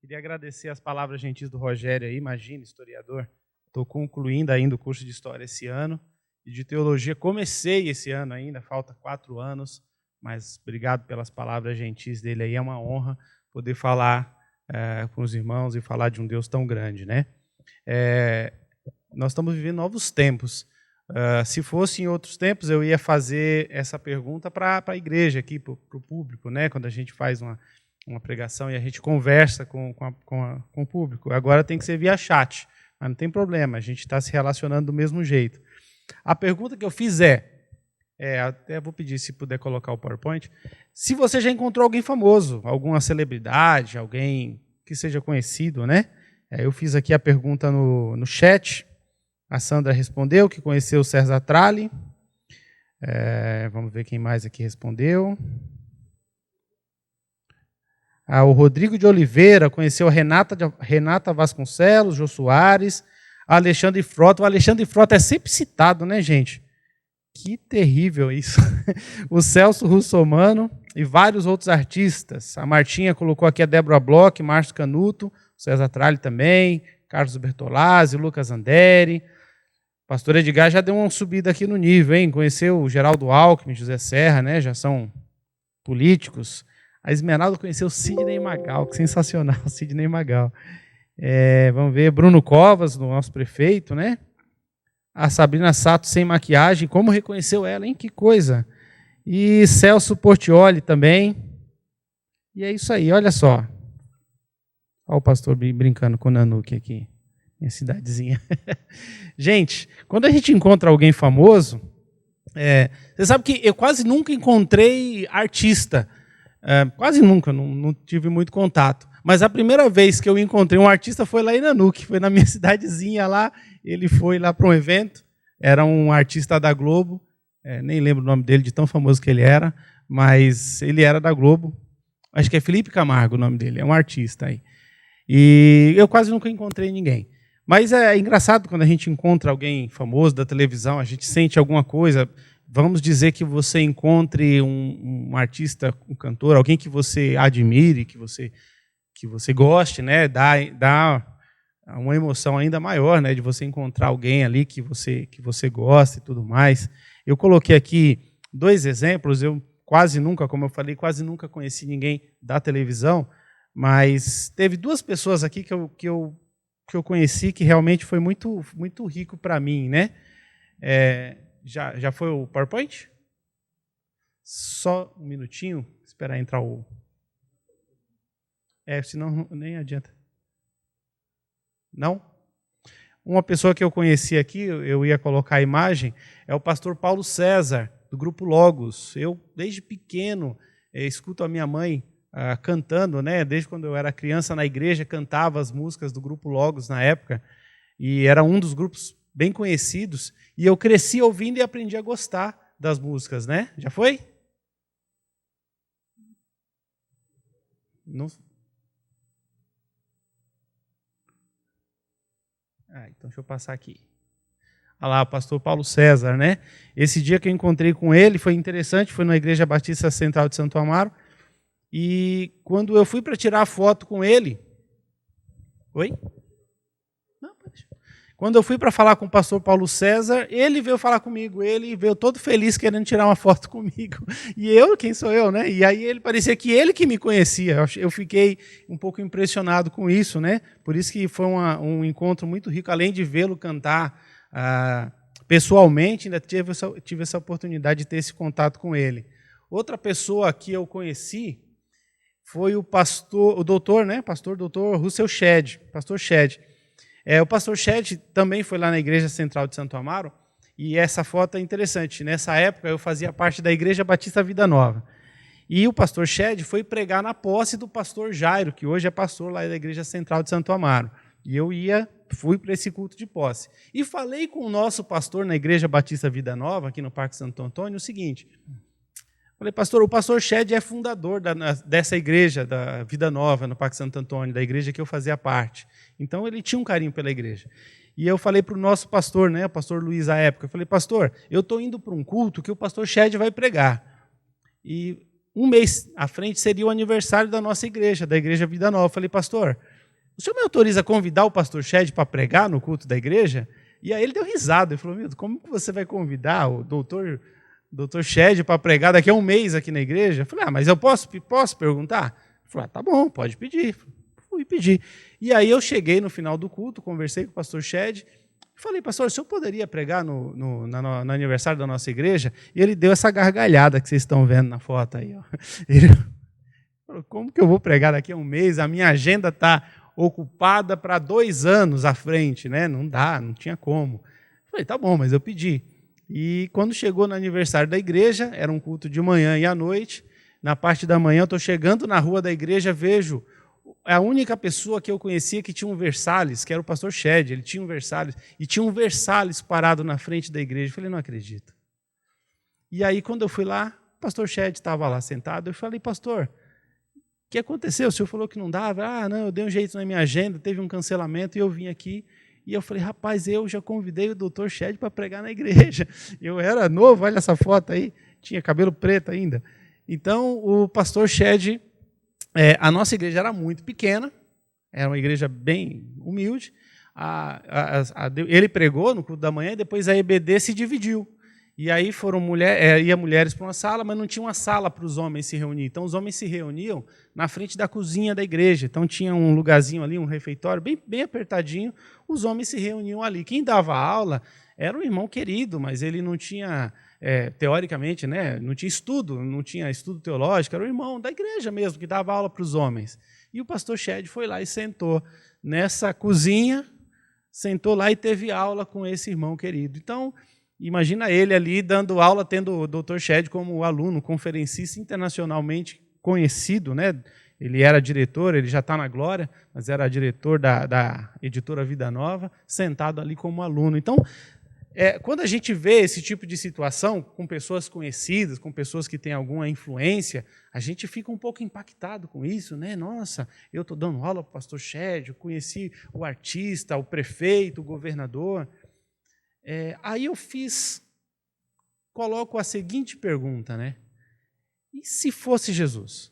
Queria agradecer as palavras gentis do Rogério aí, imagina, historiador. Estou concluindo ainda o curso de História esse ano. E de Teologia comecei esse ano ainda, falta 4 anos. Mas obrigado pelas palavras gentis dele aí, é uma honra poder falar com os irmãos e falar de um Deus tão grande, né? Nós estamos vivendo novos tempos. Se fosse em outros tempos, eu ia fazer essa pergunta para a igreja aqui, para o público, né? Quando a gente faz uma pregação e a gente conversa com o público. Agora tem que ser via chat, mas não tem problema, a gente está se relacionando do mesmo jeito. A pergunta que eu fiz até vou pedir se puder colocar o PowerPoint, se você já encontrou alguém famoso, alguma celebridade, alguém que seja conhecido, né? Eu fiz aqui a pergunta no chat, a Sandra respondeu que conheceu o César Tralli. Vamos ver quem mais aqui respondeu. O Rodrigo de Oliveira conheceu a Renata Vasconcelos, Jô Soares, Alexandre Frota. O Alexandre Frota é sempre citado, né, gente? Que terrível isso. O Celso Russomano e vários outros artistas. A Martinha colocou aqui a Débora Bloch, Márcio Canuto, o César Tralli também, Carlos Bertolazzi, Lucas Anderi. O pastor Edgar já deu uma subida aqui no nível, hein? Conheceu o Geraldo Alckmin, José Serra, né? Já são políticos. A Esmeralda conheceu o Sidney Magal, que sensacional, Sidney Magal. Vamos ver, Bruno Covas, nosso prefeito, né? A Sabrina Sato sem maquiagem, como reconheceu ela, hein? Que coisa. E Celso Portioli também. E é isso aí, olha só. Olha o pastor brincando com o Nanuque aqui, minha cidadezinha. Gente, quando a gente encontra alguém famoso, você sabe que eu quase nunca encontrei artista. Quase nunca, não tive muito contato. Mas a primeira vez que eu encontrei um artista foi lá em Nanuque, foi na minha cidadezinha lá. Ele foi lá para um evento, era um artista da Globo, nem lembro o nome dele, de tão famoso que ele era, mas ele era da Globo. Acho que é Felipe Camargo o nome dele, é um artista aí. E eu quase nunca encontrei ninguém. Mas é engraçado quando a gente encontra alguém famoso da televisão, a gente sente alguma coisa. Vamos dizer que você encontre um artista, um cantor, alguém que você admire, que você goste, né? Dá uma emoção ainda maior, né? De você encontrar alguém ali que você gosta e tudo mais. Eu coloquei aqui 2 exemplos. Eu quase nunca, como eu falei, quase nunca conheci ninguém da televisão, mas teve 2 pessoas aqui que eu conheci que realmente foi muito, muito rico para mim, né? Já foi o PowerPoint? Só um minutinho, esperar entrar o... senão nem adianta. Não? Uma pessoa que eu conheci aqui, eu ia colocar a imagem, é o pastor Paulo César, do Grupo Logos. Eu, desde pequeno, escuto a minha mãe cantando, né? Desde quando eu era criança na igreja, cantava as músicas do Grupo Logos na época, e era um dos grupos bem conhecidos, e eu cresci ouvindo e aprendi a gostar das músicas, né? Já foi? Não. Então deixa eu passar aqui. Olha lá, o pastor Paulo César, né? Esse dia que eu encontrei com ele foi interessante, foi na Igreja Batista Central de Santo Amaro, e quando eu fui para tirar a foto com ele... Oi? Quando eu fui para falar com o pastor Paulo César, ele veio falar comigo, ele veio todo feliz querendo tirar uma foto comigo. E eu, quem sou eu, né? E aí ele parecia que ele que me conhecia. Eu fiquei um pouco impressionado com isso, né? Por isso que foi um encontro muito rico, além de vê-lo cantar pessoalmente, ainda tive essa oportunidade de ter esse contato com ele. Outra pessoa que eu conheci foi o doutor, né? Pastor doutor Russell Shedd, pastor Shedd. O pastor Shedd também foi lá na Igreja Central de Santo Amaro, e essa foto é interessante. Nessa época, eu fazia parte da Igreja Batista Vida Nova. E o pastor Shedd foi pregar na posse do pastor Jairo, que hoje é pastor lá da Igreja Central de Santo Amaro. E eu fui para esse culto de posse. E falei com o nosso pastor na Igreja Batista Vida Nova, aqui no Parque Santo Antônio, o seguinte... Falei, pastor, o pastor Shedd é fundador dessa igreja, da Vida Nova, no Parque Santo Antônio, da igreja que eu fazia parte. Então, ele tinha um carinho pela igreja. E eu falei para o nosso pastor, né, o pastor Luiz, à época, eu falei, pastor, eu estou indo para um culto que o pastor Shedd vai pregar. E um mês à frente seria o aniversário da nossa igreja, da Igreja Vida Nova. Eu falei, pastor, o senhor me autoriza a convidar o pastor Shed para pregar no culto da igreja? E aí ele deu risada, ele falou, Milton, como que você vai convidar o doutor Shed para pregar daqui a um mês aqui na igreja? Eu falei, mas eu posso perguntar? Ele falou, tá bom, pode pedir. Fui pedir. E aí eu cheguei no final do culto, conversei com o pastor Shed, falei, pastor, o senhor poderia pregar no aniversário da nossa igreja? E ele deu essa gargalhada que vocês estão vendo na foto aí. Ó. Ele falou, como que eu vou pregar daqui a um mês? A minha agenda está ocupada para 2 anos à frente, né? Não dá, não tinha como. Falei, tá bom, mas eu pedi. E quando chegou no aniversário da igreja, era um culto de manhã e à noite, na parte da manhã eu estou chegando na rua da igreja, vejo a única pessoa que eu conhecia que tinha um Versalhes, que era o pastor Shed, ele tinha um Versalhes, e tinha um Versalhes parado na frente da igreja. Eu falei, não acredito. E aí, quando eu fui lá, o pastor Shed estava lá sentado, eu falei, pastor, o que aconteceu? O senhor falou que não dava? Não, eu dei um jeito na minha agenda, teve um cancelamento e eu vim aqui. E eu falei, rapaz, eu já convidei o doutor Shed para pregar na igreja. Eu era novo, olha essa foto aí, tinha cabelo preto ainda. Então, o pastor Shed, a nossa igreja era muito pequena, era uma igreja bem humilde. Ele pregou no culto da manhã e depois a EBD se dividiu. E aí foram mulheres para uma sala, mas não tinha uma sala para os homens se reunir. Então, os homens se reuniam na frente da cozinha da igreja. Então, tinha um lugarzinho ali, um refeitório, bem apertadinho. Os homens se reuniam ali. Quem dava aula era um irmão querido, mas ele não tinha, teoricamente, né, não tinha estudo teológico. Era o irmão da igreja mesmo, que dava aula para os homens. E o pastor Shed foi lá e sentou nessa cozinha, sentou lá e teve aula com esse irmão querido. Então, imagina ele ali dando aula, tendo o Dr. Shed como aluno, conferencista internacionalmente conhecido, né? Ele era diretor, ele já está na glória, mas era diretor da editora Vida Nova, sentado ali como aluno. Então, quando a gente vê esse tipo de situação com pessoas conhecidas, com pessoas que têm alguma influência, a gente fica um pouco impactado com isso, né? Nossa, eu estou dando aula para o pastor Shed, eu conheci o artista, o prefeito, o governador. Aí eu coloco a seguinte pergunta, né? E se fosse Jesus?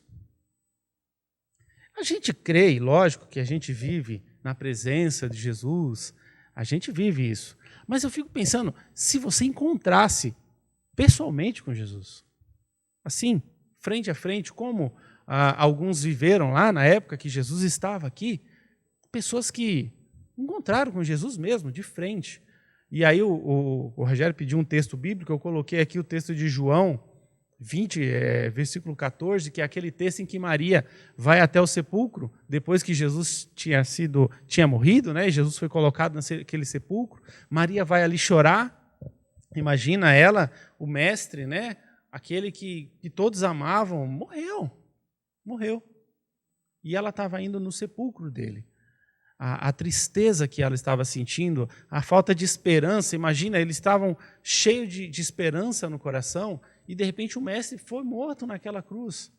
A gente crê, lógico que a gente vive na presença de Jesus, a gente vive isso. Mas eu fico pensando, se você encontrasse pessoalmente com Jesus, assim, frente a frente, como alguns viveram lá na época que Jesus estava aqui, pessoas que encontraram com Jesus mesmo, de frente. E aí o Rogério pediu um texto bíblico, eu coloquei aqui o texto de João 20, versículo 14, que é aquele texto em que Maria vai até o sepulcro, depois que Jesus tinha morrido, né? E Jesus foi colocado naquele sepulcro. Maria vai ali chorar, imagina ela, o mestre, né? Aquele que todos amavam, morreu. E ela estava indo no sepulcro dele. A tristeza que ela estava sentindo, a falta de esperança. Imagina, eles estavam cheios de esperança no coração e, de repente, o mestre foi morto naquela cruz.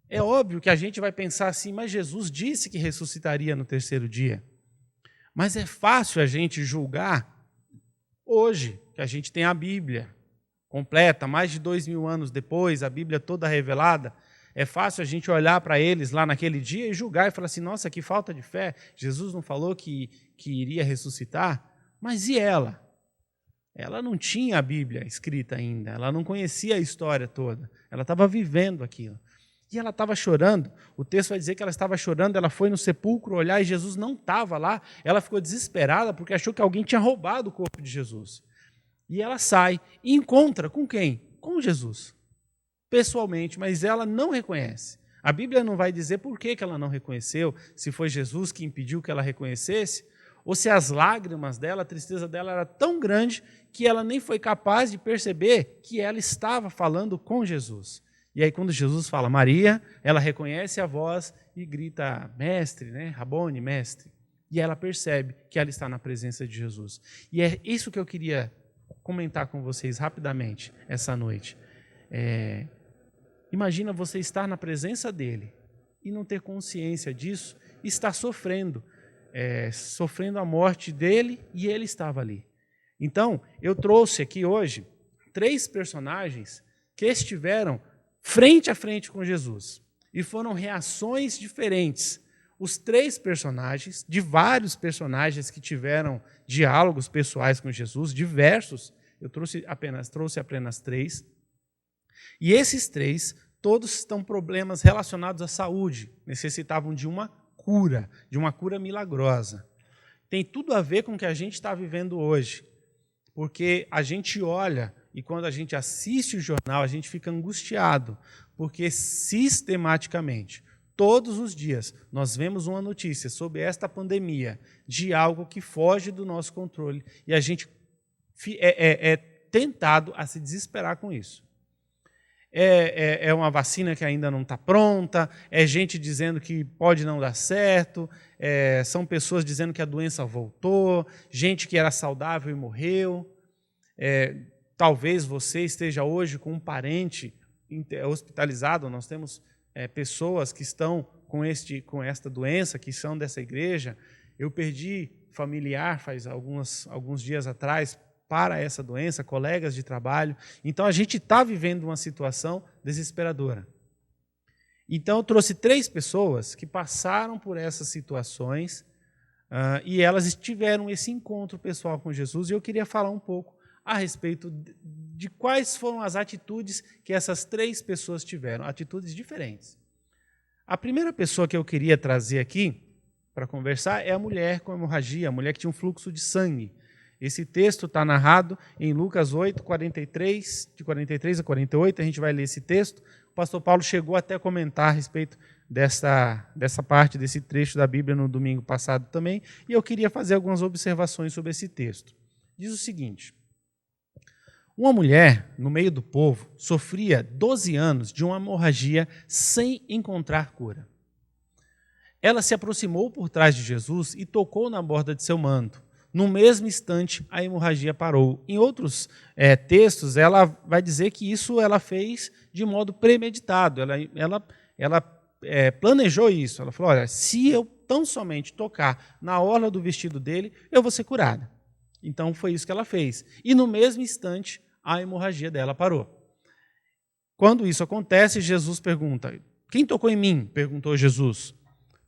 É óbvio que a gente vai pensar assim, mas Jesus disse que ressuscitaria no 3º dia. Mas é fácil a gente julgar hoje, que a gente tem a Bíblia completa, mais de 2000 anos depois, a Bíblia toda revelada. É fácil a gente olhar para eles lá naquele dia e julgar e falar assim, nossa, que falta de fé, Jesus não falou que iria ressuscitar? Mas e ela? Ela não tinha a Bíblia escrita ainda, ela não conhecia a história toda, ela estava vivendo aquilo. E ela estava chorando, o texto vai dizer que ela estava chorando, ela foi no sepulcro olhar e Jesus não estava lá, ela ficou desesperada porque achou que alguém tinha roubado o corpo de Jesus. E ela sai e encontra com quem? Com Jesus. Pessoalmente, mas ela não reconhece. A Bíblia não vai dizer por que ela não reconheceu, se foi Jesus que impediu que ela reconhecesse, ou se as lágrimas dela, a tristeza dela era tão grande que ela nem foi capaz de perceber que ela estava falando com Jesus. E aí quando Jesus fala Maria, ela reconhece a voz e grita, mestre, né? Rabone, mestre. E ela percebe que ela está na presença de Jesus. E é isso que eu queria comentar com vocês rapidamente essa noite. Imagina você estar na presença dele e não ter consciência disso, e estar sofrendo a morte dele e ele estava ali. Então, eu trouxe aqui hoje 3 personagens que estiveram frente a frente com Jesus e foram reações diferentes. os 3 personagens, de vários personagens que tiveram diálogos pessoais com Jesus, diversos. Eu trouxe apenas 3. E esses 3, todos estão problemas relacionados à saúde, necessitavam de uma cura milagrosa. Tem tudo a ver com o que a gente está vivendo hoje, porque a gente olha e quando a gente assiste o jornal, a gente fica angustiado, porque sistematicamente, todos os dias, nós vemos uma notícia sobre esta pandemia, de algo que foge do nosso controle, e a gente é tentado a se desesperar com isso. É uma vacina que ainda não está pronta, é gente dizendo que pode não dar certo, são pessoas dizendo que a doença voltou, gente que era saudável e morreu. Talvez você esteja hoje com um parente hospitalizado, nós temos pessoas que estão com esta doença, que são dessa igreja. Eu perdi familiar faz alguns dias atrás para essa doença, colegas de trabalho. Então, a gente está vivendo uma situação desesperadora. Então, eu trouxe 3 pessoas que passaram por essas situações e elas tiveram esse encontro pessoal com Jesus, e eu queria falar um pouco a respeito de quais foram as atitudes que essas 3 pessoas tiveram, atitudes diferentes. A primeira pessoa que eu queria trazer aqui para conversar é a mulher com hemorragia, a mulher que tinha um fluxo de sangue. Esse texto está narrado em Lucas 8, 43, de 43 a 48, a gente vai ler esse texto. O pastor Paulo chegou até a comentar a respeito dessa parte, desse trecho da Bíblia no domingo passado também, e eu queria fazer algumas observações sobre esse texto. Diz o seguinte: uma mulher, no meio do povo, sofria 12 anos de uma hemorragia sem encontrar cura. Ela se aproximou por trás de Jesus e tocou na borda de seu manto. No mesmo instante, a hemorragia parou. Em outros textos, ela vai dizer que isso ela fez de modo premeditado. Ela planejou isso. Ela falou, olha, se eu tão somente tocar na orla do vestido dele, eu vou ser curada. Então, foi isso que ela fez. E no mesmo instante, a hemorragia dela parou. Quando isso acontece, Jesus pergunta, quem tocou em mim? Perguntou Jesus.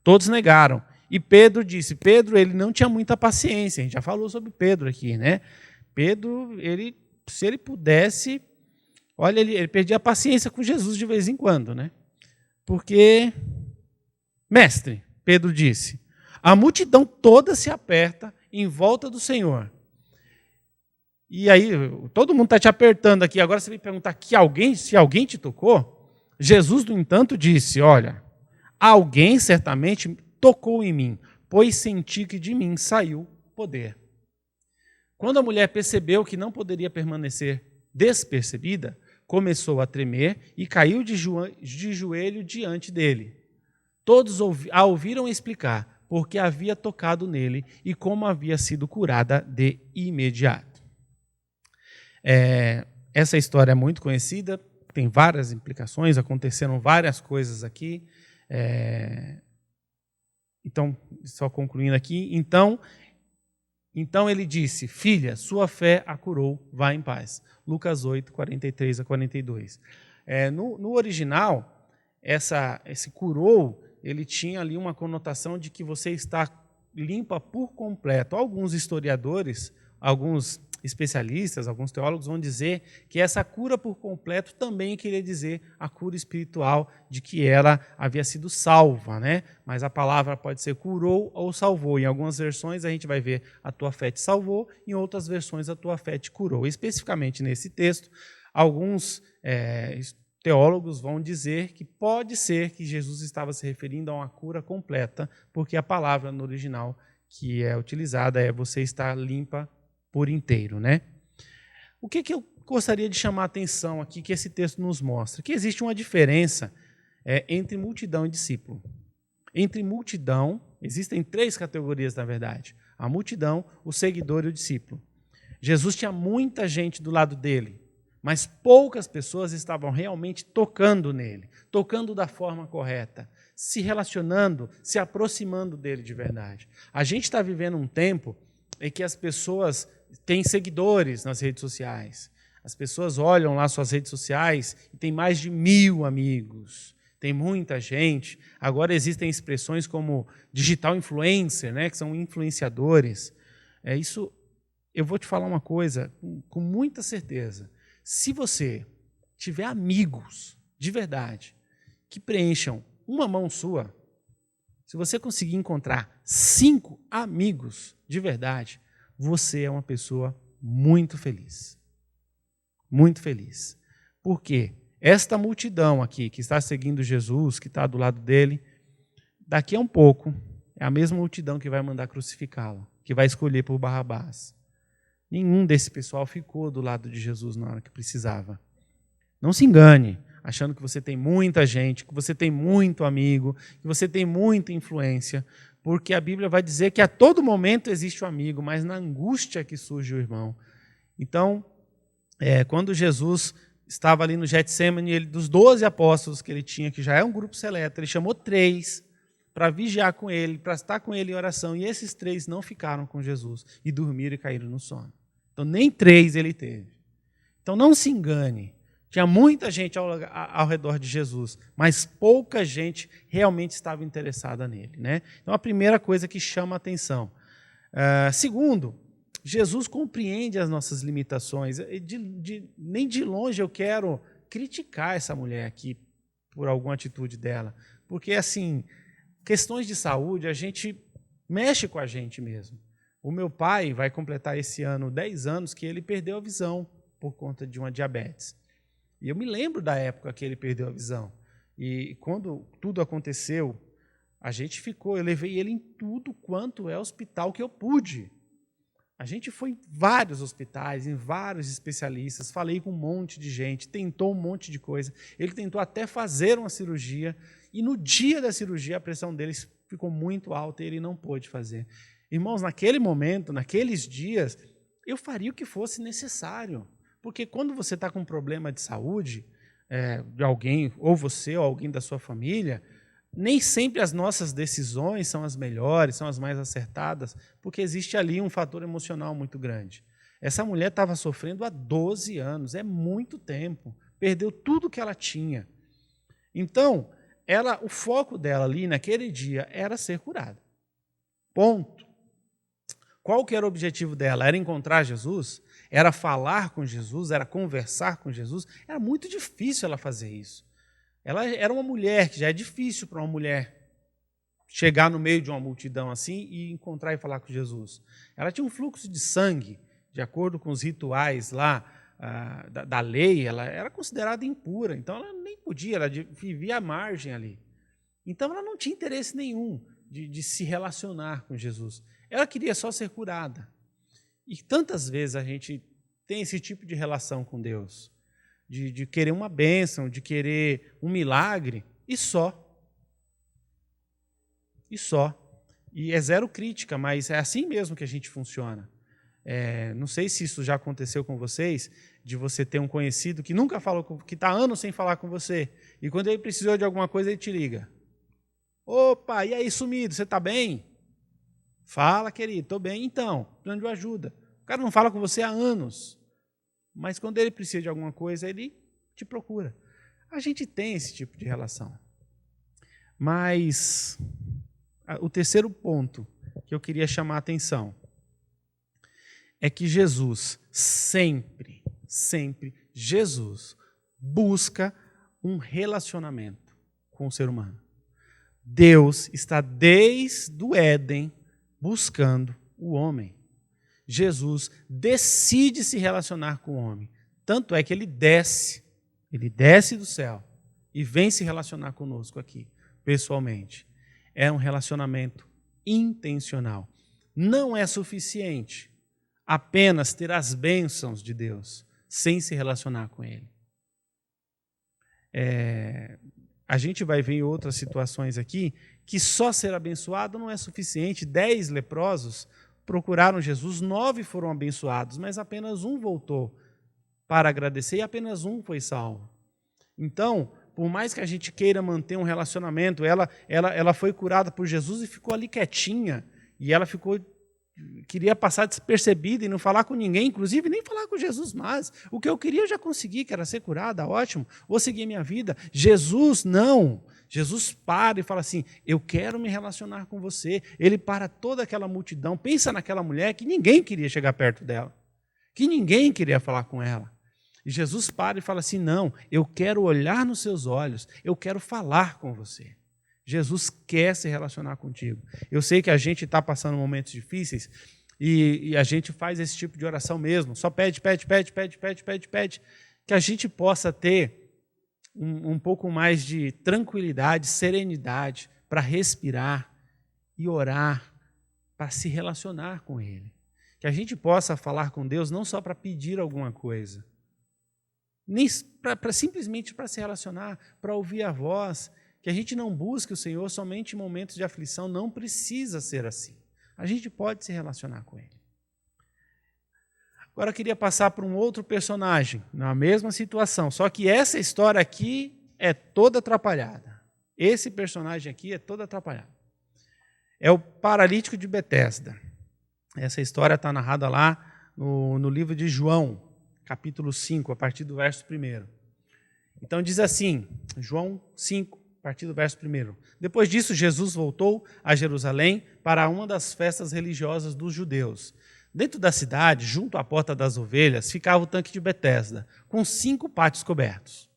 Todos negaram. E Pedro disse, Pedro, ele não tinha muita paciência, a gente já falou sobre Pedro aqui, né? Pedro, se ele pudesse, olha, ele perdia a paciência com Jesus de vez em quando, né? Porque, mestre, Pedro disse, a multidão toda se aperta em volta do Senhor. E aí, todo mundo está te apertando aqui, agora você vem perguntar se alguém te tocou? Jesus, no entanto, disse, olha, alguém certamente tocou em mim, pois senti que de mim saiu poder. Quando a mulher percebeu que não poderia permanecer despercebida, começou a tremer e caiu de joelho diante dele. Todos a ouviram explicar porque havia tocado nele e como havia sido curada de imediato. Essa história é muito conhecida, tem várias implicações, aconteceram várias coisas aqui. Então, só concluindo aqui, então ele disse, filha, sua fé a curou, vá em paz. Lucas 8, 43 a 42. No original, esse curou, ele tinha ali uma conotação de que você está limpa por completo. Alguns historiadores, alguns especialistas, alguns teólogos vão dizer que essa cura por completo também queria dizer a cura espiritual de que ela havia sido salva, né? Mas a palavra pode ser curou ou salvou. Em algumas versões a gente vai ver a tua fé te salvou, em outras versões a tua fé te curou. Especificamente nesse texto, alguns teólogos vão dizer que pode ser que Jesus estava se referindo a uma cura completa, porque a palavra no original que é utilizada é você está limpa por inteiro, né? O que eu gostaria de chamar a atenção aqui, que esse texto nos mostra? Que existe uma diferença entre multidão e discípulo. Entre multidão, existem 3 categorias, na verdade. A multidão, o seguidor e o discípulo. Jesus tinha muita gente do lado dele, mas poucas pessoas estavam realmente tocando nele, tocando da forma correta, se relacionando, se aproximando dele de verdade. A gente está vivendo um tempo em que as pessoas têm seguidores nas redes sociais. As pessoas olham lá suas redes sociais e tem mais de 1000 amigos, tem muita gente. Agora existem expressões como digital influencer, né, que são influenciadores. Isso, eu vou te falar uma coisa com muita certeza. Se você tiver amigos de verdade que preencham uma mão sua, se você conseguir encontrar 5 amigos de verdade, você é uma pessoa muito feliz. Muito feliz. Por quê? Esta multidão aqui, que está seguindo Jesus, que está do lado dele, daqui a um pouco, é a mesma multidão que vai mandar crucificá-lo, que vai escolher por Barrabás. Nenhum desse pessoal ficou do lado de Jesus na hora que precisava. Não se engane, achando que você tem muita gente, que você tem muito amigo, que você tem muita influência, porque a Bíblia vai dizer que a todo momento existe um amigo, mas na angústia que surge o irmão. Então, quando Jesus estava ali no Getsemane, dos 12 apóstolos que ele tinha, que já é um grupo seleto, ele chamou 3 para vigiar com ele, para estar com ele em oração, e esses 3 não ficaram com Jesus, e dormiram e caíram no sono. Então, nem 3 ele teve. Então, não se engane. Tinha muita gente ao redor de Jesus, mas pouca gente realmente estava interessada nele, né? Então, a primeira coisa que chama a atenção. Segundo, Jesus compreende as nossas limitações. Nem de longe eu quero criticar essa mulher aqui por alguma atitude dela, porque, assim, questões de saúde, a gente mexe com a gente mesmo. O meu pai vai completar esse ano 10 anos que ele perdeu a visão por conta de uma diabetes. E eu me lembro da época que ele perdeu a visão. E quando tudo aconteceu, eu levei ele em tudo quanto é hospital que eu pude. A gente foi em vários hospitais, em vários especialistas, falei com um monte de gente, tentou um monte de coisa. Ele tentou até fazer uma cirurgia, e no dia da cirurgia a pressão dele ficou muito alta e ele não pôde fazer. Irmãos, naquele momento, naqueles dias, eu faria o que fosse necessário. Porque quando você está com um problema de saúde, de alguém, ou você, ou alguém da sua família, nem sempre as nossas decisões são as melhores, são as mais acertadas, porque existe ali um fator emocional muito grande. Essa mulher estava sofrendo há 12 anos, é muito tempo, perdeu tudo que ela tinha. Então, o foco dela ali naquele dia era ser curada. Ponto. Qual que era o objetivo dela? Era encontrar Jesus? Era falar com Jesus? Era conversar com Jesus? Era muito difícil ela fazer isso. Ela era uma mulher, que já é difícil para uma mulher chegar no meio de uma multidão assim e encontrar e falar com Jesus. Ela tinha um fluxo de sangue, de acordo com os rituais lá da lei, ela era considerada impura, então ela nem podia, ela vivia à margem ali. Então ela não tinha interesse nenhum de se relacionar com Jesus. Ela queria só ser curada. E tantas vezes a gente tem esse tipo de relação com Deus, de querer uma bênção, de querer um milagre, e só. E só. E é zero crítica, mas é assim mesmo que a gente funciona. Não sei se isso já aconteceu com vocês, de você ter um conhecido que nunca falou, que está anos sem falar com você, e quando ele precisou de alguma coisa, ele te liga. Opa, e aí, sumido, você está bem? Fala, querido, estou bem. Então, precisando de ajuda. O cara não fala com você há anos, mas quando ele precisa de alguma coisa, ele te procura. A gente tem esse tipo de relação. Mas o terceiro ponto que eu queria chamar a atenção é que Jesus sempre, Jesus busca um relacionamento com o ser humano. Deus está desde o Éden buscando o homem. Jesus decide se relacionar com o homem. Tanto é que ele desce do céu e vem se relacionar conosco aqui, pessoalmente. É um relacionamento intencional. Não é suficiente apenas ter as bênçãos de Deus sem se relacionar com Ele. A gente vai ver em outras situações aqui que só ser abençoado não é suficiente. 10 leprosos procuraram Jesus, 9 foram abençoados, mas apenas um voltou para agradecer e apenas um foi salvo. Então, por mais que a gente queira manter um relacionamento, ela foi curada por Jesus e ficou ali quietinha, e ela ficou queria passar despercebido e não falar com ninguém, inclusive nem falar com Jesus mais. O que eu queria eu já consegui, que era ser curada, ótimo, vou seguir minha vida. Jesus não. Jesus para e fala assim, eu quero me relacionar com você. Ele para toda aquela multidão, pensa naquela mulher que ninguém queria chegar perto dela, que ninguém queria falar com ela. E Jesus para e fala assim, não, eu quero olhar nos seus olhos, eu quero falar com você. Jesus quer se relacionar contigo. Eu sei que a gente está passando momentos difíceis e a gente faz esse tipo de oração mesmo. Só pede, que a gente possa ter um pouco mais de tranquilidade, serenidade para respirar e orar, para se relacionar com Ele. Que a gente possa falar com Deus não só para pedir alguma coisa, nem simplesmente para se relacionar, para ouvir a voz. Que a gente não busque o Senhor somente em momentos de aflição, não precisa ser assim. A gente pode se relacionar com Ele. Agora eu queria passar para um outro personagem, na mesma situação, só que essa história aqui é toda atrapalhada. Esse personagem aqui é todo atrapalhado. É o paralítico de Betesda. Essa história está narrada lá no livro de João, capítulo 5, a partir do verso 1. Então diz assim, João 5, a partir do verso 1. Depois disso, Jesus voltou a Jerusalém para uma das festas religiosas dos judeus. Dentro da cidade, junto à porta das ovelhas, ficava o tanque de Betesda, com 5 pátios cobertos.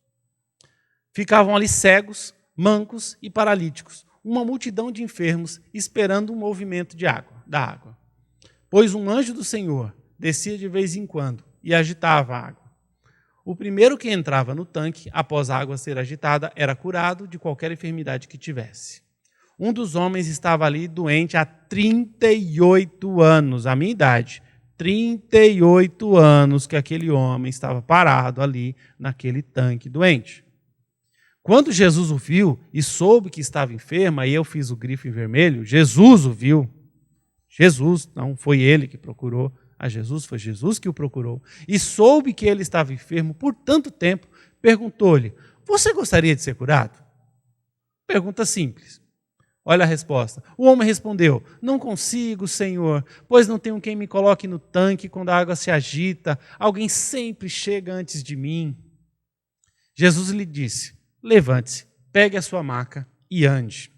Ficavam ali cegos, mancos e paralíticos, uma multidão de enfermos esperando um movimento da água. Pois um anjo do Senhor descia de vez em quando e agitava a água. O primeiro que entrava no tanque, após a água ser agitada, era curado de qualquer enfermidade que tivesse. Um dos homens estava ali doente há 38 anos, a minha idade. 38 anos que aquele homem estava parado ali naquele tanque doente. Quando Jesus o viu e soube que estava enfermo, aí eu fiz o grifo em vermelho, Jesus o viu. Jesus, não foi ele que procurou a Jesus, foi Jesus que o procurou. E soube que ele estava enfermo por tanto tempo, perguntou-lhe, você gostaria de ser curado? Pergunta simples. Olha a resposta. O homem respondeu, não consigo, Senhor, pois não tenho quem me coloque no tanque quando a água se agita. Alguém sempre chega antes de mim. Jesus lhe disse, levante-se, pegue a sua maca e ande.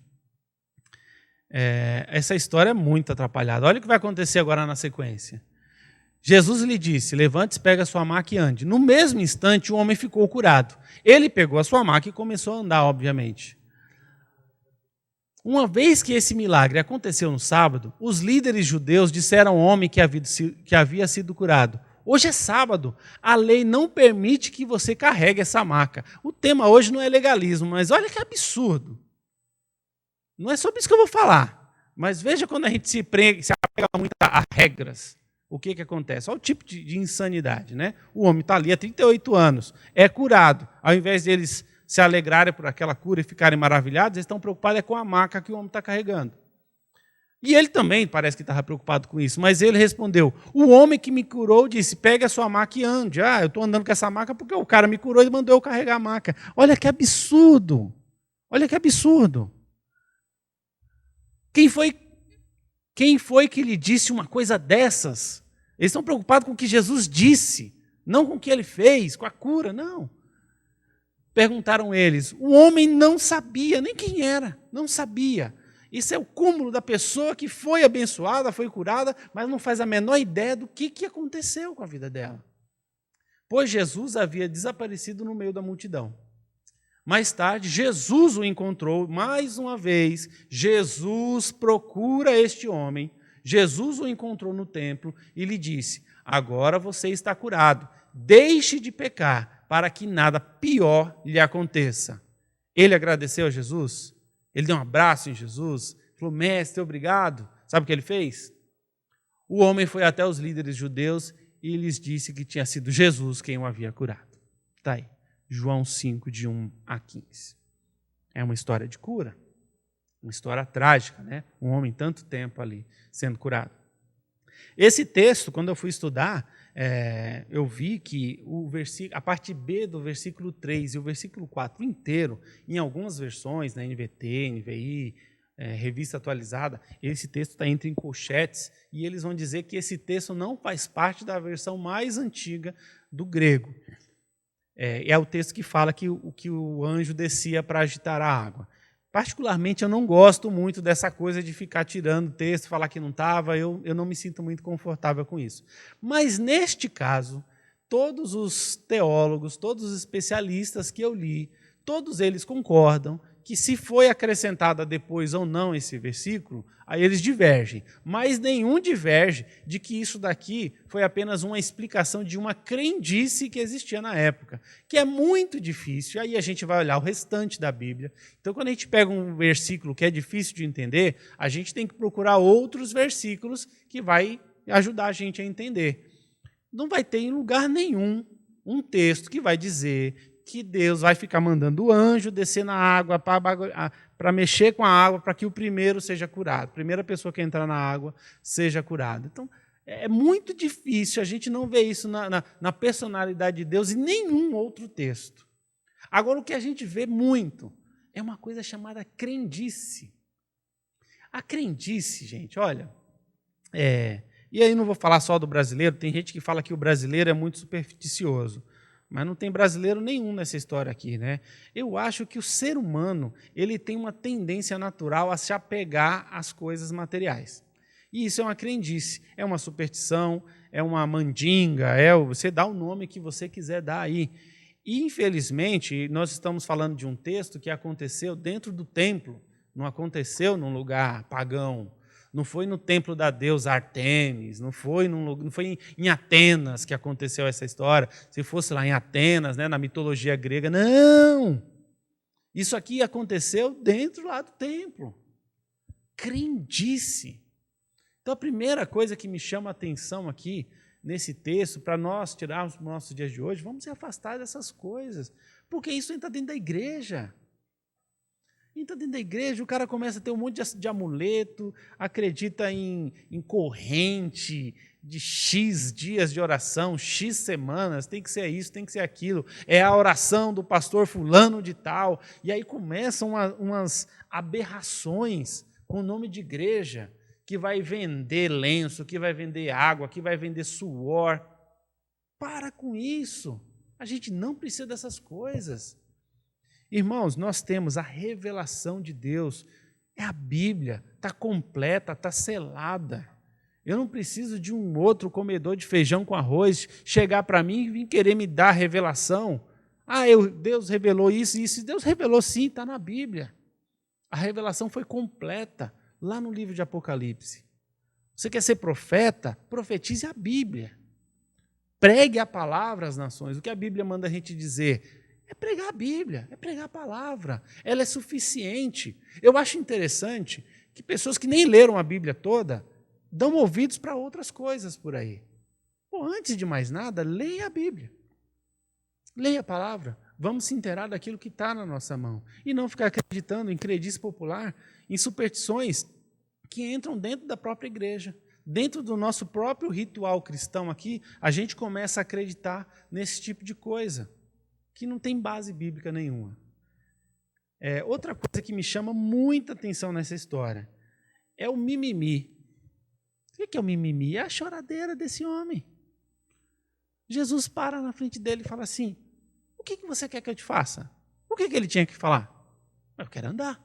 Essa história é muito atrapalhada. Olha o que vai acontecer agora na sequência. Jesus lhe disse, levante-se, pegue a sua maca e ande. No mesmo instante, o homem ficou curado. Ele pegou a sua maca e começou a andar, obviamente. Uma vez que esse milagre aconteceu no sábado, os líderes judeus disseram ao homem que havia sido curado, hoje é sábado, a lei não permite que você carregue essa maca. O tema hoje não é legalismo, mas olha que absurdo. Não é sobre isso que eu vou falar, mas veja quando a gente se apega muito a regras, o que acontece? Olha o tipo de insanidade, né? O homem está ali há 38 anos, é curado, ao invés deles se alegrarem por aquela cura e ficarem maravilhados, eles estão preocupados com a maca que o homem está carregando. E ele também parece que estava preocupado com isso, mas ele respondeu, o homem que me curou disse, pegue a sua maca e ande. Eu estou andando com essa maca porque o cara me curou e mandou eu carregar a maca. Olha que absurdo. Olha que absurdo. Quem foi que lhe disse uma coisa dessas? Eles estão preocupados com o que Jesus disse, não com o que ele fez, com a cura, não. Perguntaram eles, o homem não sabia nem quem era, não sabia. Isso é o cúmulo da pessoa que foi abençoada, foi curada, mas não faz a menor ideia do que aconteceu com a vida dela. Pois Jesus havia desaparecido no meio da multidão. Mais tarde, Jesus o encontrou, mais uma vez, Jesus procura este homem, Jesus o encontrou no templo e lhe disse, agora você está curado, deixe de pecar, para que nada pior lhe aconteça. Ele agradeceu a Jesus, ele deu um abraço em Jesus, falou, mestre, obrigado. Sabe o que ele fez? O homem foi até os líderes judeus e lhes disse que tinha sido Jesus quem o havia curado. Está aí, João 5, de 1 a 15. É uma história de cura, uma história trágica, né? Um homem tanto tempo ali sendo curado. Esse texto, quando eu fui estudar, eu vi que a parte B do versículo 3 e o versículo 4 inteiro, em algumas versões, na NVT, NVI, Revista Atualizada, esse texto está entre em colchetes, e eles vão dizer que esse texto não faz parte da versão mais antiga do grego. É o texto que fala que o anjo descia para agitar a água. Particularmente, eu não gosto muito dessa coisa de ficar tirando o texto, falar que não estava, eu não me sinto muito confortável com isso. Mas, neste caso, todos os teólogos, todos os especialistas que eu li, todos eles concordam que se foi acrescentada depois ou não esse versículo, aí eles divergem. Mas nenhum diverge de que isso daqui foi apenas uma explicação de uma crendice que existia na época, que é muito difícil. Aí a gente vai olhar o restante da Bíblia. Então, quando a gente pega um versículo que é difícil de entender, a gente tem que procurar outros versículos que vai ajudar a gente a entender. Não vai ter em lugar nenhum um texto que vai dizer que Deus vai ficar mandando o anjo descer na água para mexer com a água para que o primeiro seja curado, a primeira pessoa que entrar na água seja curada. Então, é muito difícil, a gente não vê isso na personalidade de Deus em nenhum outro texto. Agora, o que a gente vê muito é uma coisa chamada crendice. A crendice, gente, olha, e aí não vou falar só do brasileiro, tem gente que fala que o brasileiro é muito supersticioso. Mas não tem brasileiro nenhum nessa história aqui, né? Eu acho que o ser humano ele tem uma tendência natural a se apegar às coisas materiais. E isso é uma crendice, é uma superstição, é uma mandinga, você dá o nome que você quiser dar aí. E, infelizmente, nós estamos falando de um texto que aconteceu dentro do templo, não aconteceu num lugar pagão. Não foi no templo da deusa Artemis, não foi em Atenas que aconteceu essa história. Se fosse lá em Atenas, né, na mitologia grega, não! Isso aqui aconteceu dentro lá do templo. Crendice. Então, a primeira coisa que me chama a atenção aqui, nesse texto, para nós tirarmos para os nossos dias de hoje, vamos se afastar dessas coisas, porque isso entra dentro da igreja. Então, dentro da igreja, o cara começa a ter um monte de amuleto, acredita em corrente de X dias de oração, X semanas, tem que ser isso, tem que ser aquilo. É a oração do pastor fulano de tal. E aí começam umas aberrações com o nome de igreja, que vai vender lenço, que vai vender água, que vai vender suor. Para com isso. A gente não precisa dessas coisas. Irmãos, nós temos a revelação de Deus, é a Bíblia, está completa, está selada. Eu não preciso de um outro comedor de feijão com arroz chegar para mim e vir querer me dar a revelação. Deus revelou isso e isso. Deus revelou sim, está na Bíblia. A revelação foi completa, lá no livro de Apocalipse. Você quer ser profeta? Profetize a Bíblia. Pregue a palavra às nações. O que a Bíblia manda a gente dizer? É pregar a Bíblia, é pregar a palavra. Ela é suficiente. Eu acho interessante que pessoas que nem leram a Bíblia toda dão ouvidos para outras coisas por aí. Antes de mais nada, leia a Bíblia. Leia a palavra. Vamos se inteirar daquilo que está na nossa mão. E não ficar acreditando em crendice popular, em superstições que entram dentro da própria igreja. Dentro do nosso próprio ritual cristão aqui, a gente começa a acreditar nesse tipo de coisa, que não tem base bíblica nenhuma. Outra coisa que me chama muita atenção nessa história é o mimimi. O que é o mimimi? É a choradeira desse homem. Jesus para na frente dele e fala assim, o que você quer que eu te faça? O que ele tinha que falar? Eu quero andar.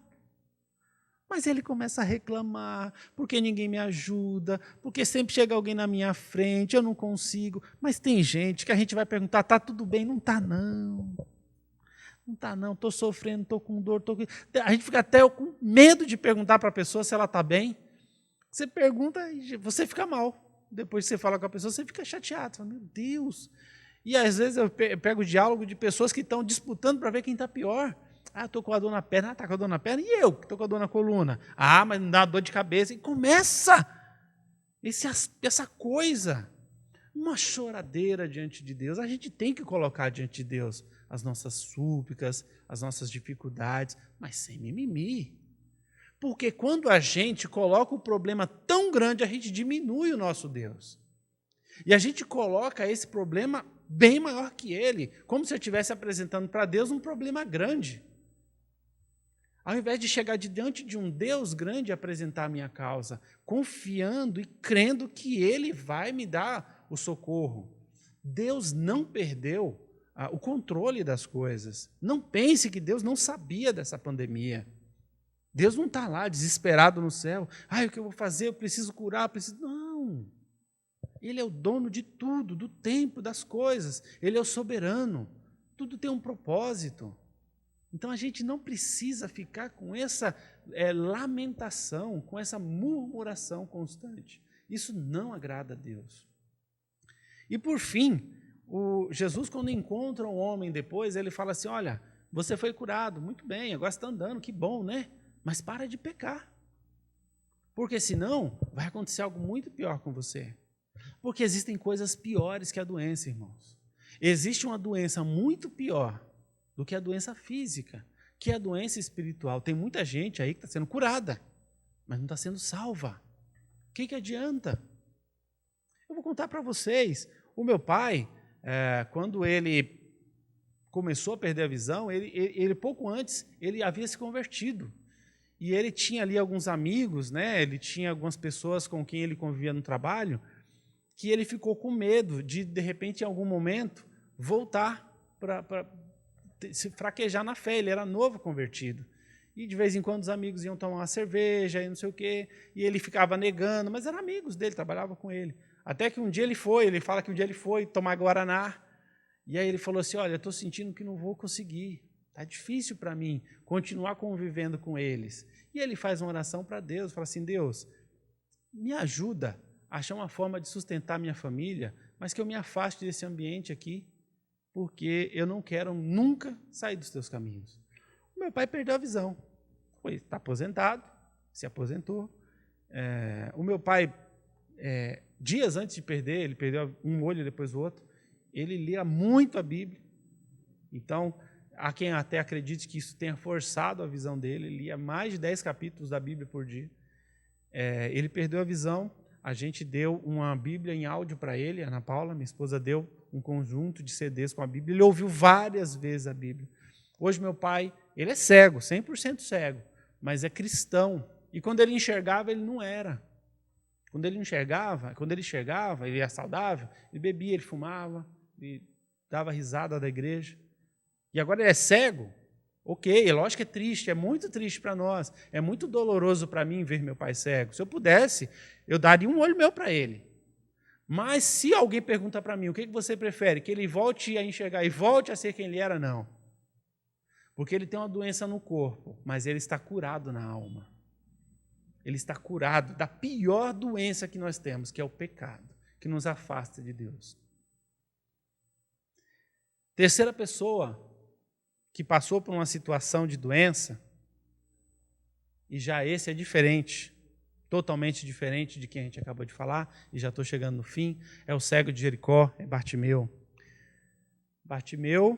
Mas ele começa a reclamar, porque ninguém me ajuda, porque sempre chega alguém na minha frente, eu não consigo. Mas tem gente que a gente vai perguntar, está tudo bem? Não está, não. Não está, não. Estou sofrendo, estou com dor. A gente fica até com medo de perguntar para a pessoa se ela está bem. Você pergunta e você fica mal. Depois que você fala com a pessoa, você fica chateado. Você fala, meu Deus. E às vezes eu pego o diálogo de pessoas que estão disputando para ver quem está pior. Estou com a dor na perna. Está com a dor na perna. E eu, que estou com a dor na coluna? Mas não dá dor de cabeça. E começa essa coisa. Uma choradeira diante de Deus. A gente tem que colocar diante de Deus as nossas súplicas, as nossas dificuldades, mas sem mimimi. Porque quando a gente coloca o problema tão grande, a gente diminui o nosso Deus. E a gente coloca esse problema bem maior que ele, como se eu estivesse apresentando para Deus um problema grande. Ao invés de chegar diante de um Deus grande e apresentar a minha causa, confiando e crendo que Ele vai me dar o socorro. Deus não perdeu o controle das coisas. Não pense que Deus não sabia dessa pandemia. Deus não está lá desesperado no céu. O que eu vou fazer? Eu preciso curar, eu preciso... Não. Ele é o dono de tudo, do tempo, das coisas. Ele é o soberano. Tudo tem um propósito. Então a gente não precisa ficar com essa lamentação, com essa murmuração constante. Isso não agrada a Deus. E por fim, Jesus, quando encontra um homem depois, ele fala assim: olha, você foi curado, muito bem, agora você está andando, que bom, né? Mas para de pecar. Porque senão vai acontecer algo muito pior com você. Porque existem coisas piores que a doença, irmãos. Existe uma doença muito pior do que a doença física, que é a doença espiritual. Tem muita gente aí que está sendo curada, mas não está sendo salva. O que adianta? Eu vou contar para vocês. O meu pai, quando ele começou a perder a visão, ele pouco antes, ele havia se convertido. E ele tinha ali alguns amigos, né? Ele tinha algumas pessoas com quem ele convivia no trabalho, que ele ficou com medo de repente, em algum momento, voltar para se fraquejar na fé. Ele era novo convertido. E de vez em quando os amigos iam tomar uma cerveja e não sei o quê, e ele ficava negando, mas eram amigos dele, trabalhava com ele. Até que um dia ele fala que um dia ele foi tomar Guaraná, e aí ele falou assim: olha, eu estou sentindo que não vou conseguir, está difícil para mim continuar convivendo com eles. E ele faz uma oração para Deus, fala assim: Deus, me ajuda a achar uma forma de sustentar minha família, mas que eu me afaste desse ambiente aqui, porque eu não quero nunca sair dos teus caminhos. O meu pai perdeu a visão, está aposentado, se aposentou. O meu pai, dias antes de perder, ele perdeu um olho depois o outro, ele lia muito a Bíblia. Então, há quem até acredite que isso tenha forçado a visão dele. Ele lia mais de 10 capítulos da Bíblia por dia. Ele perdeu a visão, a gente deu uma Bíblia em áudio para ele, a Ana Paula, minha esposa, deu um conjunto de CDs com a Bíblia. Ele ouviu várias vezes a Bíblia. Hoje meu pai, ele é cego, 100% cego, mas é cristão. E quando ele enxergava, ele não era. Quando ele enxergava, ele era saudável, ele bebia, ele fumava, ele dava risada da igreja. E agora ele é cego? Ok, é lógico que é triste, é muito triste para nós, é muito doloroso para mim ver meu pai cego. Se eu pudesse, eu daria um olho meu para ele. Mas se alguém pergunta para mim, o que você prefere? Que ele volte a enxergar e volte a ser quem ele era? Não. Porque ele tem uma doença no corpo, mas ele está curado na alma. Ele está curado da pior doença que nós temos, que é o pecado, que nos afasta de Deus. Terceira pessoa que passou por uma situação de doença, e já esse é diferente, totalmente diferente de quem a gente acabou de falar, e já estou chegando no fim, é o cego de Jericó, é Bartimeu. Bartimeu,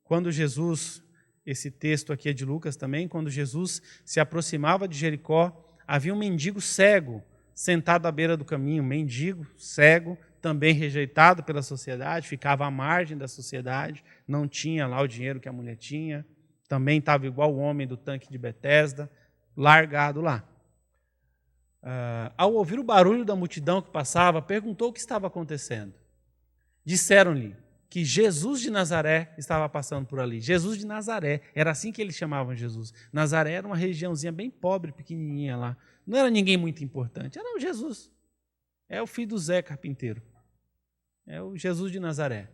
quando Jesus, esse texto aqui é de Lucas também, quando Jesus se aproximava de Jericó, havia um mendigo cego sentado à beira do caminho, mendigo, cego, também rejeitado pela sociedade, ficava à margem da sociedade, não tinha lá o dinheiro que a mulher tinha, também estava igual o homem do tanque de Betesda, largado lá. Ao ouvir o barulho da multidão que passava, perguntou o que estava acontecendo. Disseram-lhe que Jesus de Nazaré estava passando por ali. Jesus de Nazaré, era assim que eles chamavam Jesus. Nazaré era uma regiãozinha bem pobre, pequenininha lá. Não era ninguém muito importante, era o Jesus. É o filho do Zé Carpinteiro. É o Jesus de Nazaré.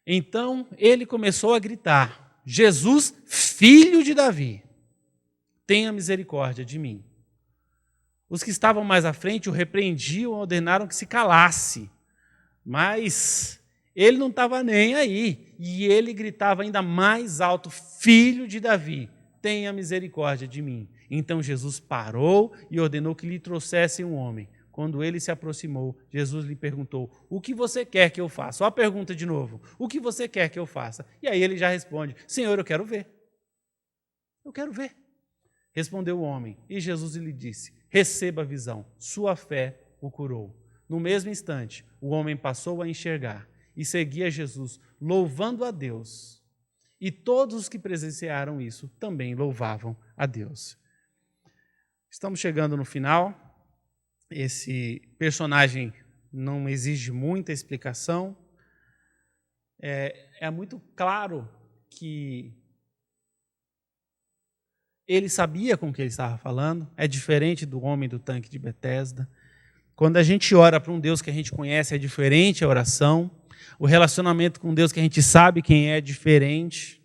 Então, ele começou a gritar: Jesus, filho de Davi, tenha misericórdia de mim. Os que estavam mais à frente o repreendiam e ordenaram que se calasse. Mas ele não estava nem aí. E ele gritava ainda mais alto: filho de Davi, tenha misericórdia de mim. Então Jesus parou e ordenou que lhe trouxessem um homem. Quando ele se aproximou, Jesus lhe perguntou: o que você quer que eu faça? Olha a pergunta de novo: o que você quer que eu faça? E aí ele já responde: Senhor, eu quero ver. Eu quero ver. Respondeu o homem, e Jesus lhe disse: receba a visão, sua fé o curou. No mesmo instante, o homem passou a enxergar e seguia Jesus, louvando a Deus. E todos os que presenciaram isso também louvavam a Deus. Estamos chegando no final. Esse personagem não exige muita explicação. É muito claro que ele sabia com o que ele estava falando. É diferente do homem do tanque de Betesda. Quando a gente ora para um Deus que a gente conhece, é diferente a oração. O relacionamento com Deus que a gente sabe quem é diferente.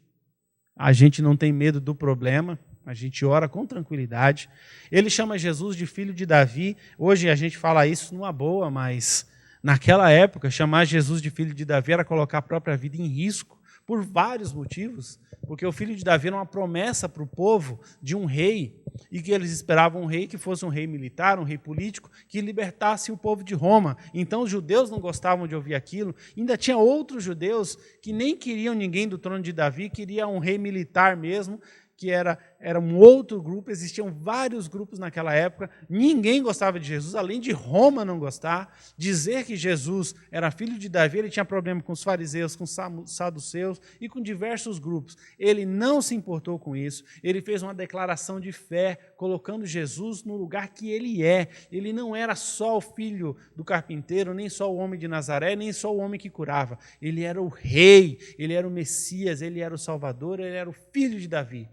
A gente não tem medo do problema. A gente ora com tranquilidade. Ele chama Jesus de filho de Davi. Hoje a gente fala isso numa boa, mas naquela época, chamar Jesus de filho de Davi era colocar a própria vida em risco, por vários motivos. Porque o filho de Davi era uma promessa para o povo de um rei, e que eles esperavam um rei que fosse um rei militar, um rei político, que libertasse o povo de Roma. Então os judeus não gostavam de ouvir aquilo. Ainda tinha outros judeus que nem queriam ninguém do trono de Davi, queriam um rei militar mesmo, que era um outro grupo. Existiam vários grupos naquela época, ninguém gostava de Jesus, além de Roma não gostar. Dizer que Jesus era filho de Davi, ele tinha problema com os fariseus, com os saduceus e com diversos grupos. Ele não se importou com isso, ele fez uma declaração de fé, colocando Jesus no lugar que ele é. Ele não era só o filho do carpinteiro, nem só o homem de Nazaré, nem só o homem que curava. Ele era o rei, ele era o Messias, ele era o Salvador, ele era o filho de Davi.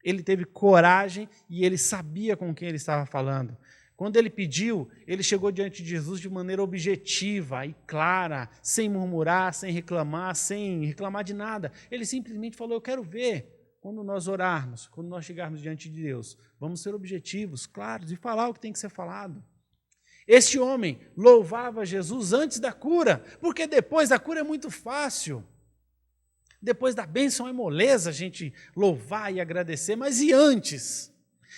Ele teve coragem e ele sabia com quem ele estava falando. Quando ele pediu, ele chegou diante de Jesus de maneira objetiva e clara, sem murmurar, sem reclamar de nada. Ele simplesmente falou: eu quero ver quando nós orarmos, quando nós chegarmos diante de Deus. Vamos ser objetivos, claros, e falar o que tem que ser falado. Este homem louvava Jesus antes da cura, porque depois da cura é muito fácil. Depois da bênção é moleza a gente louvar e agradecer, mas e antes?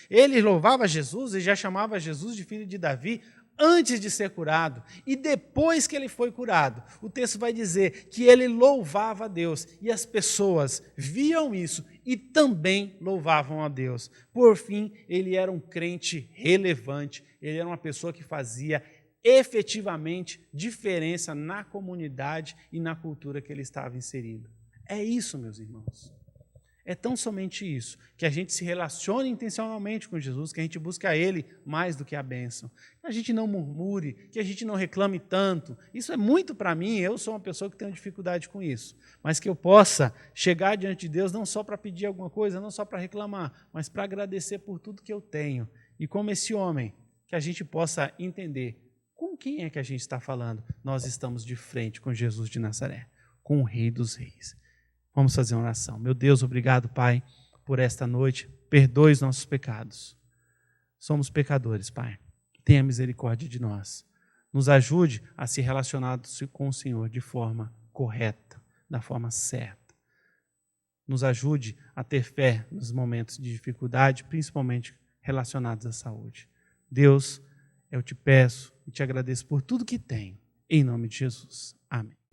Ele louvava Jesus e já chamava Jesus de filho de Davi antes de ser curado. E depois que ele foi curado, o texto vai dizer que ele louvava a Deus. E as pessoas viam isso e também louvavam a Deus. Por fim, ele era um crente relevante, ele era uma pessoa que fazia efetivamente diferença na comunidade e na cultura que ele estava inserido. É isso, meus irmãos. É tão somente isso, que a gente se relacione intencionalmente com Jesus, que a gente busque a Ele mais do que a bênção. Que a gente não murmure, que a gente não reclame tanto. Isso é muito para mim, eu sou uma pessoa que tenho dificuldade com isso. Mas que eu possa chegar diante de Deus não só para pedir alguma coisa, não só para reclamar, mas para agradecer por tudo que eu tenho. E como esse homem, que a gente possa entender com quem é que a gente está falando. Nós estamos de frente com Jesus de Nazaré, com o Rei dos Reis. Vamos fazer uma oração. Meu Deus, obrigado, Pai, por esta noite. Perdoe os nossos pecados. Somos pecadores, Pai. Tenha misericórdia de nós. Nos ajude a se relacionar com o Senhor de forma correta, da forma certa. Nos ajude a ter fé nos momentos de dificuldade, principalmente relacionados à saúde. Deus, eu te peço e te agradeço por tudo que tenho. Em nome de Jesus. Amém.